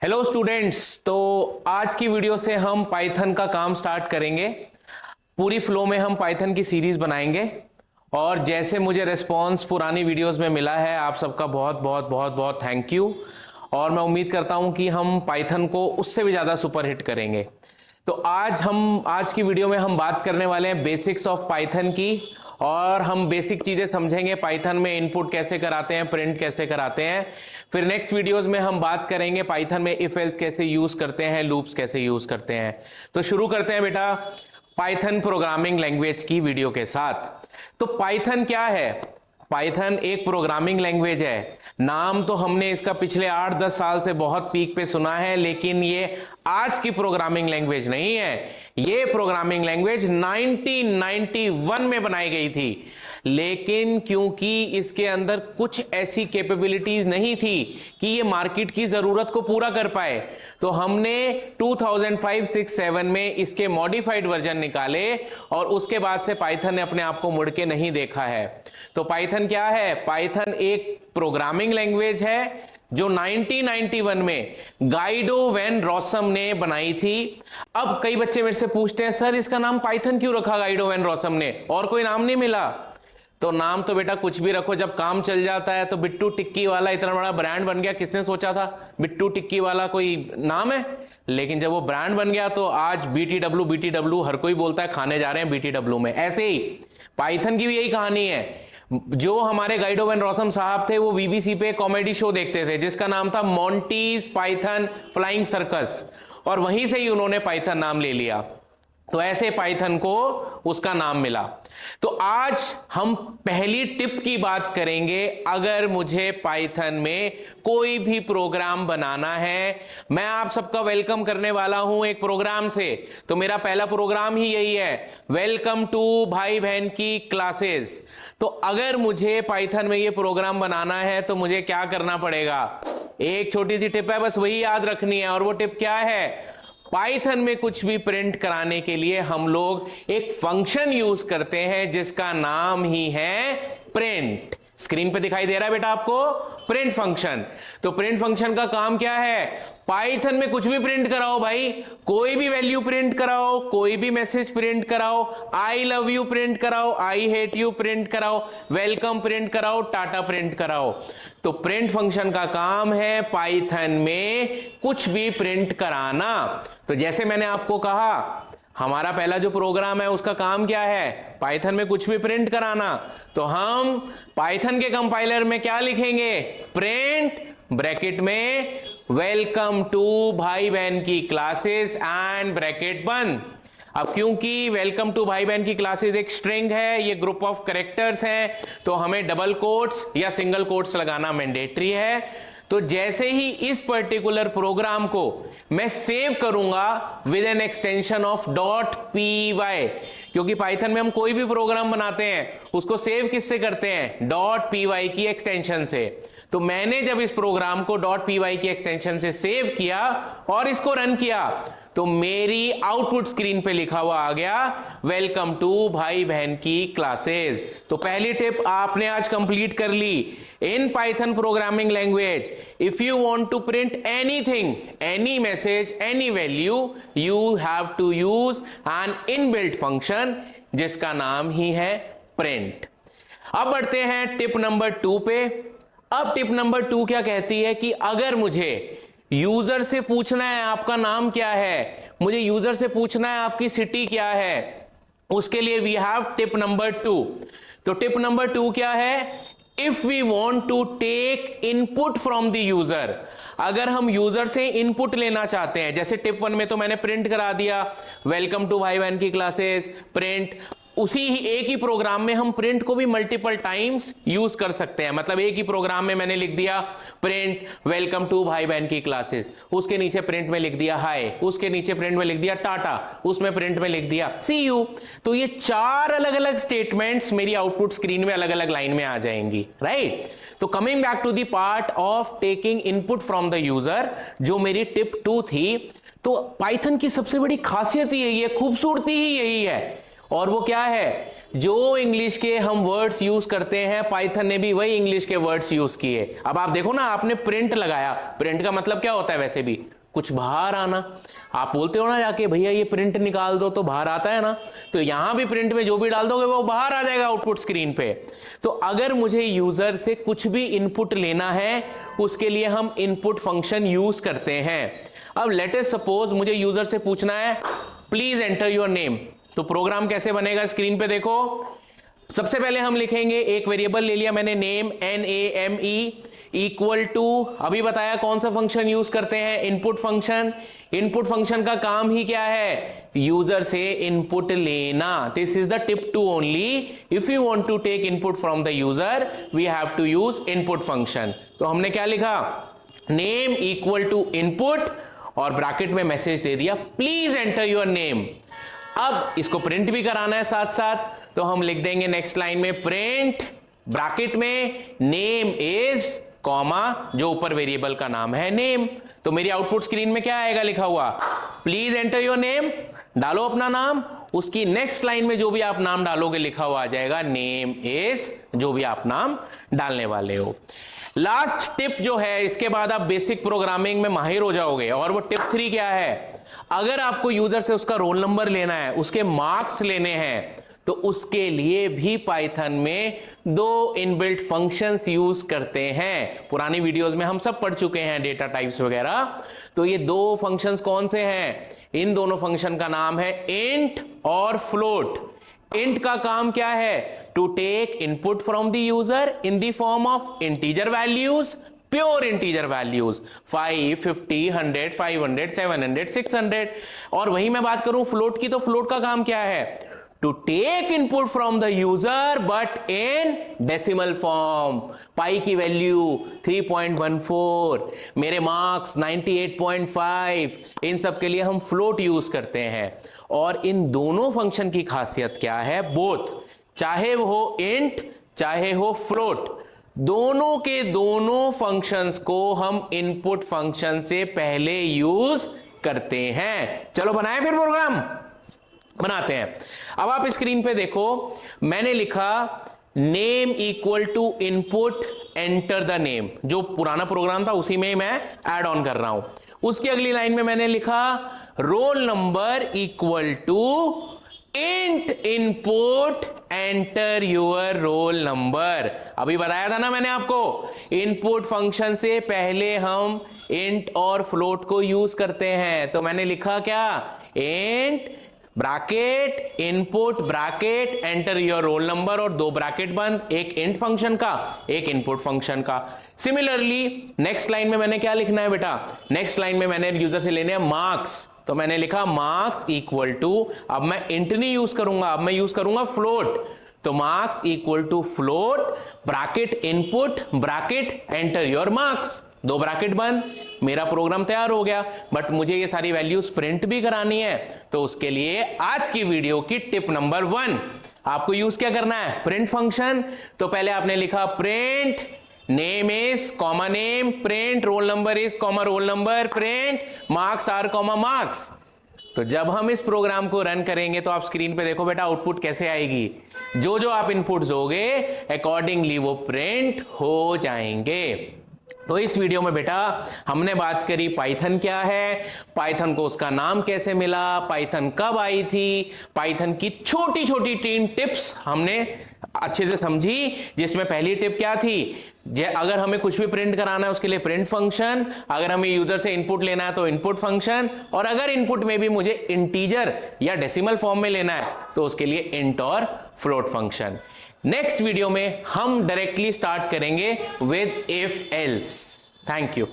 Hello students. तो आज की वीडियो से हम पाइथन का काम स्टार्ट करेंगे। पूरी फ्लो में हम पाइथन की सीरीज बनाएंगे और जैसे मुझे रिस्पांस पुरानी वीडियोस में मिला है, आप सबका बहुत बहुत बहुत बहुत थैंक यू। और मैं उम्मीद करता हूं कि हम पाइथन को उससे भी ज्यादा सुपर हिट करेंगे। तो आज की वीडियो में हम बात करने वाले हैं बेसिक्स ऑफ पाइथन की, और हम बेसिक चीजें समझेंगे पाइथन में इनपुट कैसे कराते हैं, प्रिंट कैसे कराते हैं। फिर नेक्स्ट वीडियोस में हम बात करेंगे पाइथन में इफ एल्स कैसे यूज करते हैं, लूप्स कैसे यूज करते हैं। तो शुरू करते हैं बेटा पाइथन प्रोग्रामिंग लैंग्वेज की वीडियो के साथ। तो पाइथन क्या है? पाइथन एक प्रोग्रामिंग लैंग्वेज है। नाम तो हमने इसका पिछले 8-10 साल से बहुत पीक पे सुना है, लेकिन ये आज की प्रोग्रामिंग लैंग्वेज नहीं है। ये प्रोग्रामिंग लैंग्वेज 1991 में बनाई गई थी, लेकिन क्योंकि इसके अंदर कुछ ऐसी कैपेबिलिटीज नहीं थी कि ये मार्केट की जरूरत को पूरा कर पाए, तो हमने 2005, 6, 7 में इसके मॉडिफाइड वर्जन निकाले और उसके बाद से पाइथन ने अपने आप को मुड़ के नहीं देखा है। तो पाइथन क्या है? पाइथन एक प्रोग्रामिंग लैंग्वेज है जो 1991 में गाइडो वैन रॉसम ने बनाई थी। अब कई बच्चे मेरे से पूछते हैं, सर इसका नाम पाइथन क्यों रखा गाइडो वैन रॉसम ने, और कोई नाम नहीं मिला? तो नाम तो बेटा कुछ भी रखो, जब काम चल जाता है। तो बिट्टू टिक्की वाला इतना बड़ा ब्रांड बन गया, किसने सोचा था बिट्टू टिक्की वाला कोई नाम है? लेकिन जब वो ब्रांड बन गया तो आज बीटीडब्ल्यू बीटीडब्ल्यू हर कोई बोलता है, खाने जा रहे हैं बीटीडब्ल्यू में। ऐसे ही पाइथन की भी यही कहानी है। जो हमारे गाइडो वैन रॉसम साहब थे, वो बीबीसी पे कॉमेडी शो देखते थे जिसका नाम था मोंटीज पाइथन फ्लाइंग सर्कस, और वहीं से ही उन्होंने पाइथन नाम ले लिया। तो ऐसे पाइथन को उसका नाम मिला। तो आज हम पहली टिप की बात करेंगे। अगर मुझे पाइथन में कोई भी प्रोग्राम बनाना है, मैं आप सबका वेलकम करने वाला हूं एक प्रोग्राम से। तो मेरा पहला प्रोग्राम ही यही है, वेलकम टू भाई बहन की क्लासेस। तो अगर मुझे पाइथन में ये प्रोग्राम बनाना है तो मुझे क्या करना पड़ेगा? एक छोटी सी टिप है, बस वही याद रखनी है। और वो टिप क्या है? पाइथन में कुछ भी प्रिंट कराने के लिए हम लोग एक फंक्शन यूज करते हैं जिसका नाम ही है प्रिंट। स्क्रीन पे दिखाई दे रहा है बेटा आपको, प्रिंट फंक्शन। तो प्रिंट फंक्शन का काम क्या है? पाइथन में कुछ भी प्रिंट कराओ भाई, कोई भी वैल्यू प्रिंट कराओ, कोई भी मैसेज प्रिंट कराओ, आई लव यू प्रिंट कराओ, आई हेट यू प्रिंट कराओ, वेलकम प्रिंट कराओ, टाटा प्रिंट कराओ। तो प्रिंट फंक्शन का काम है पाइथन में कुछ भी प्रिंट कराना। तो जैसे मैंने आपको कहा, हमारा पहला जो प्रोग्राम है उसका काम क्या है? पाइथन में कुछ भी प्रिंट कराना। तो हम पाइथन के कंपाइलर में क्या लिखेंगे? प्रिंट ब्रैकेट में वेलकम टू भाई बहन की क्लासेस एंड ब्रैकेट बंद। अब क्योंकि वेलकम टू भाई बहन की क्लासेस एक स्ट्रिंग है, ये ग्रुप ऑफ कैरेक्टर्स हैं, तो हमें डबल कोट्स या सिंगल कोट्स लगाना मैंडेटरी है। तो जैसे ही इस पर्टिकुलर प्रोग्राम को मैं सेव करूंगा with an extension of .py, क्योंकि पाइथन में हम कोई भी प्रोग्राम बनाते हैं उसको सेव किससे करते हैं? .py की एक्सटेंशन से। तो मैंने जब इस प्रोग्राम को .py की एक्सटेंशन से सेव किया और इसको रन किया, तो मेरी आउटपुट स्क्रीन पे लिखा हुआ आ गया वेलकम टू भाई बहन की क्लासेस। तो पहली टिप आपने आज कंप्लीट कर ली। In Python programming language, if you want to print anything, any message, any value, you have to use an inbuilt function जिसका नाम ही है प्रिंट। अब बढ़ते हैं टिप नंबर 2 पे। अब टिप नंबर 2 क्या कहती है कि अगर मुझे यूजर से पूछना है आपका नाम क्या है, मुझे यूजर से पूछना है आपकी सिटी क्या है, उसके लिए वी हैव टिप नंबर 2। तो टिप नंबर 2 क्या है? If we want to take input from the user, अगर हम यूजर से इनपुट लेना चाहते हैं, जैसे टिप 1 में तो मैंने प्रिंट करा दिया वेलकम टू भाई बहन की क्लासेस प्रिंट, उसी ही एक ही प्रोग्राम में हम प्रिंट को भी मल्टीपल टाइम्स यूज कर सकते हैं। मतलब एक ही प्रोग्राम में मैंने लिख दिया प्रिंट वेलकम टू भाई बहन की क्लासेस, उसके नीचे प्रिंट में लिख दिया हाय, उसके नीचे प्रिंट में लिख दिया टाटा, उसमें प्रिंट में लिख दिया सी यू। तो ये 4 अलग अलग स्टेटमेंट्स मेरी आउटपुट स्क्रीन में अलग अलग लाइन में आ जाएंगी, राइट? तो coming back to the part of taking input from the user, जो मेरी टिप 2 थी, तो पाइथन की सबसे बड़ी खासियत यही है, खूबसूरती ही यही है। और वो क्या है? जो इंग्लिश के हम वर्ड्स यूज करते हैं पाइथन ने भी वही इंग्लिश के वर्ड्स यूज किए। अब आप देखो ना, आपने प्रिंट लगाया, प्रिंट का मतलब क्या होता है वैसे भी, कुछ बाहर आना। आप बोलते हो ना जाके भैया ये प्रिंट निकाल दो तो बाहर आता है ना, तो यहां भी प्रिंट में जो भी डाल दोगे वो बाहर आ जाएगा आउटपुट स्क्रीन पे। तो अगर मुझे यूजर से कुछ भी इनपुट लेना है उसके लिए हम इनपुट फंक्शन यूज करते हैं। अब लेट अस सपोज मुझे यूजर से पूछना है प्लीज एंटर योर नेम, तो प्रोग्राम कैसे बनेगा स्क्रीन पे देखो। सबसे पहले हम लिखेंगे, एक वेरिएबल ले लिया मैंने नेम NAME इक्वल टू, अभी बताया कौन सा फंक्शन यूज करते हैं, इनपुट फंक्शन। इनपुट फंक्शन का काम ही क्या है, यूजर से इनपुट लेना। This is the tip two only, if you want to take input from the user we have to use input function. तो हमने क्या लिखा, नेम इक्वल टू इनपुट और ब्रैकेट में मैसेज दे दिया प्लीज एंटर योर नेम। अब इसको प्रिंट भी कराना है साथ साथ, तो हम लिख देंगे नेक्स्ट लाइन में प्रिंट ब्रैकेट में नेम इज कॉमा, जो ऊपर वेरिएबल का नाम है नेम। तो मेरी आउटपुट स्क्रीन में क्या आएगा लिखा हुआ, प्लीज एंटर योर नेम, डालो अपना नाम, उसकी नेक्स्ट लाइन में जो भी आप नाम डालोगे लिखा हुआ आ जाएगा नेम इज, जो भी आप नाम डालने वाले हो। लास्ट टिप जो है, इसके बाद आप बेसिक प्रोग्रामिंग में माहिर हो जाओगे। और वो टिप 3 क्या है, अगर आपको यूजर से उसका रोल नंबर लेना है, उसके मार्क्स लेने हैं, तो उसके लिए भी पाइथन में 2 इनबिल्ट फंक्शंस यूज करते हैं। पुरानी वीडियोस में हम सब पढ़ चुके हैं डेटा टाइप्स वगैरह। तो ये 2 फंक्शंस कौन से हैं, इन दोनों फंक्शन का नाम है इंट और फ्लोट। इंट का काम क्या है, to take input from the user in the form of integer values, pure integer values 5, 50, 100, 500, 700, 600। और वही मैं बात करूं फ्लोट की, तो फ्लोट का काम क्या है, to take input from the user but in decimal form। पाई की वैल्यू 3.14, मेरे मार्क्स 98.5, इन सब के लिए हम फ्लोट यूज करते हैं। और इन दोनों फंक्शन की खासियत क्या है, बोथ, चाहे वो हो इंट चाहे हो फ्लोट, दोनों के दोनों फंक्शंस को हम इनपुट फंक्शन से पहले यूज करते हैं। चलो बनाए फिर प्रोग्राम, बनाते हैं। अब आप स्क्रीन पे देखो, मैंने लिखा name equal to input enter the name, जो पुराना प्रोग्राम था उसी में मैं ऐड ऑन कर रहा हूं। उसकी अगली लाइन में मैंने लिखा roll number equal to int input enter your roll number. अभी बताया था ना मैंने आपको, इनपुट फंक्शन से पहले हम इंट और फ्लोट को यूज करते हैं। तो मैंने लिखा क्या, int bracket input bracket enter your roll number, और 2 ब्रैकेट बंद, एक इंट फंक्शन का एक इनपुट फंक्शन का। सिमिलरली नेक्स्ट लाइन में मैंने क्या लिखना है बेटा, नेक्स्ट लाइन में मैंने यूजर से लेने हैं मार्क्स, तो मैंने लिखा मार्क्स इक्वल टू, अब मैं इंट नहीं यूज करूंगा, अब मैं यूज करूंगा फ्लोट, तो marks equal to float bracket input bracket enter your marks, 2 bracket बंद, मेरा प्रोग्राम तैयार हो गया। बट मुझे ये सारी वैल्यूज प्रिंट भी करानी है, तो उसके लिए आज की वीडियो की टिप नंबर 1, आपको यूज क्या करना है, प्रिंट फंक्शन। तो पहले आपने लिखा print name is comma name, print roll number is comma roll number, print marks R comma marks. तो जब हम इस प्रोग्राम को रन करेंगे तो आप स्क्रीन पे देखो बेटा आउटपुट कैसे आएगी, जो जो आप इनपुट दोगे अकॉर्डिंगली वो प्रिंट हो जाएंगे। तो इस वीडियो में बेटा हमने बात करी पाइथन क्या है, पाइथन को उसका नाम कैसे मिला, पाइथन कब आई थी, पाइथन की छोटी छोटी 3 टिप्स हमने अच्छे से समझी, जिसमें पहली टिप क्या थी, अगर हमें कुछ भी प्रिंट कराना है उसके लिए प्रिंट फंक्शन, अगर हमें यूजर से इनपुट लेना है तो इनपुट फंक्शन, और अगर इनपुट में भी मुझे इंटीजर या डेसिमल फॉर्म में लेना है तो उसके लिए इंट और फ्लोट फंक्शन। नेक्स्ट वीडियो में हम डायरेक्टली स्टार्ट करेंगे with if else. Thank you.